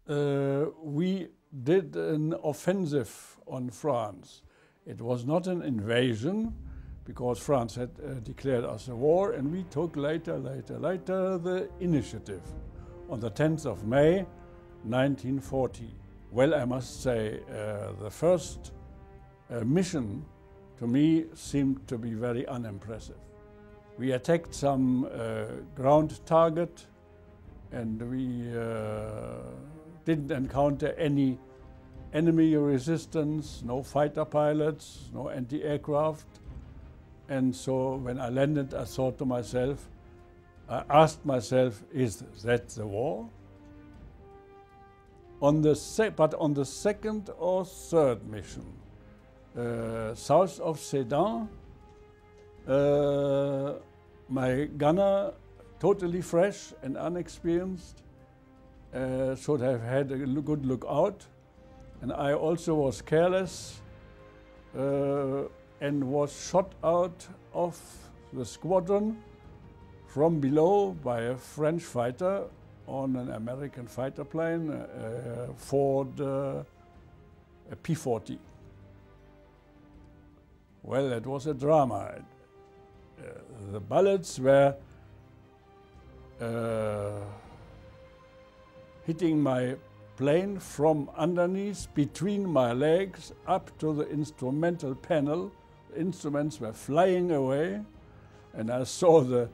We did an offensive on France. It was not an invasion, because France had declared us a war, and we took later the initiative on the 10th of May 1940. Well, I must say, the first mission to me seemed to be very unimpressive. We attacked some ground target, and we didn't encounter any enemy resistance, no fighter pilots, no anti-aircraft. And so when I landed, I thought to myself, I asked myself, is that the war? But on the second or third mission, south of Sedan, my gunner, totally fresh and unexperienced, should have had a good look out. And I also was careless and was shot out of the squadron from below by a French fighter on an American fighter plane, Ford P-40. Well, it was a drama. The bullets were hitting my plane from underneath, between my legs, up to the instrumental panel. The instruments were flying away, and I saw the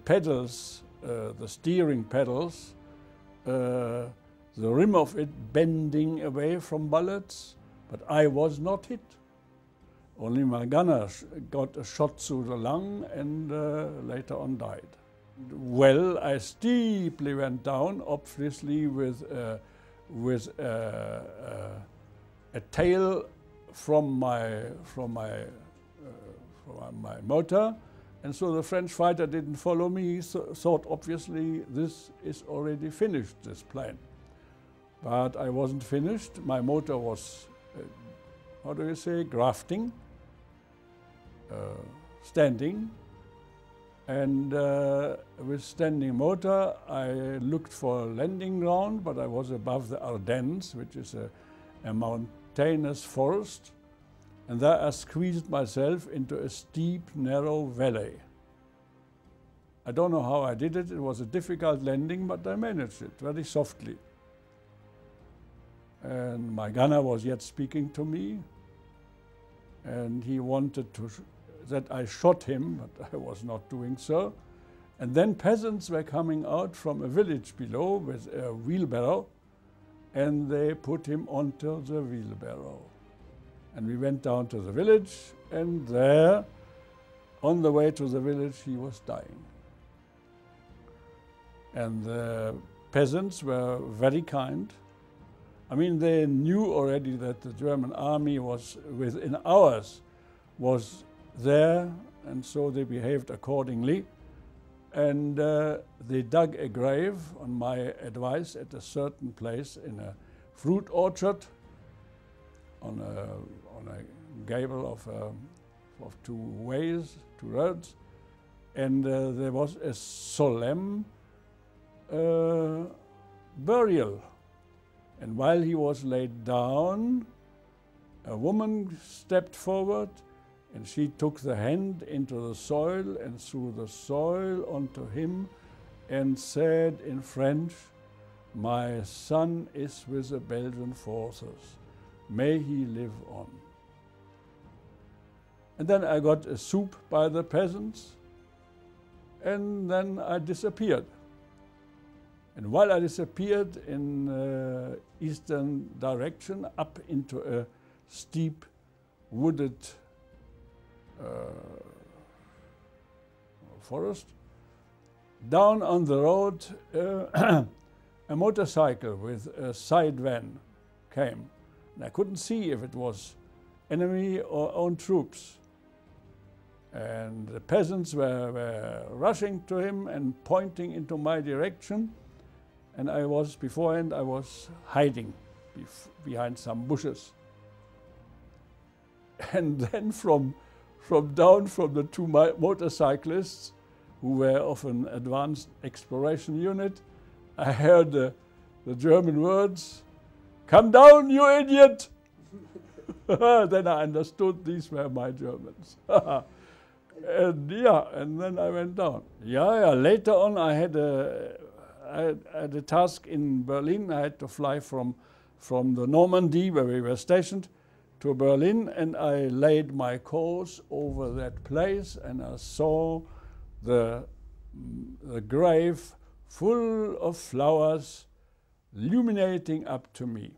pedals, the steering pedals, the rim of it bending away from bullets, but I was not hit. Only my gunner got a shot through the lung and later on died. Well, I steeply went down, obviously with a tail from my motor, and so the French fighter didn't follow me. He thought obviously this is already finished, this plane. But I wasn't finished. My motor was, how do you say, grafting, standing. And with standing motor, I looked for a landing ground, but I was above the Ardennes, which is a mountainous forest. And there I squeezed myself into a steep, narrow valley. I don't know how I did it. It was a difficult landing, but I managed it very softly. And my gunner was yet speaking to me, and he wanted that I shot him, but I was not doing so. And then peasants were coming out from a village below with a wheelbarrow, and they put him onto the wheelbarrow. And we went down to the village, and there, on the way to the village, he was dying. And the peasants were very kind. I mean, they knew already that the German army was, within hours, was there, and so they behaved accordingly. And they dug a grave, on my advice, at a certain place in a fruit orchard, on a gable of two roads, and there was a solemn burial. And while he was laid down, a woman stepped forward, and she took the hand into the soil and threw the soil onto him and said in French, "My son is with the Belgian forces. May he live on." And then I got a soup by the peasants, and then I disappeared. And while I disappeared in eastern direction, up into a steep wooded forest, down on the road, a motorcycle with a side van came. And I couldn't see if it was enemy or own troops. And the peasants were rushing to him and pointing into my direction. And I was, beforehand, I was hiding behind some bushes. And then from down from the two motorcyclists, who were of an advanced exploration unit, I heard the German words, "Come down, you idiot!" Then I understood these were my Germans. And yeah, and then I went down. Yeah, later on I had a task in Berlin. I had to fly from the Normandy, where we were stationed, to Berlin, and I laid my course over that place, and I saw the grave full of flowers illuminating up to me.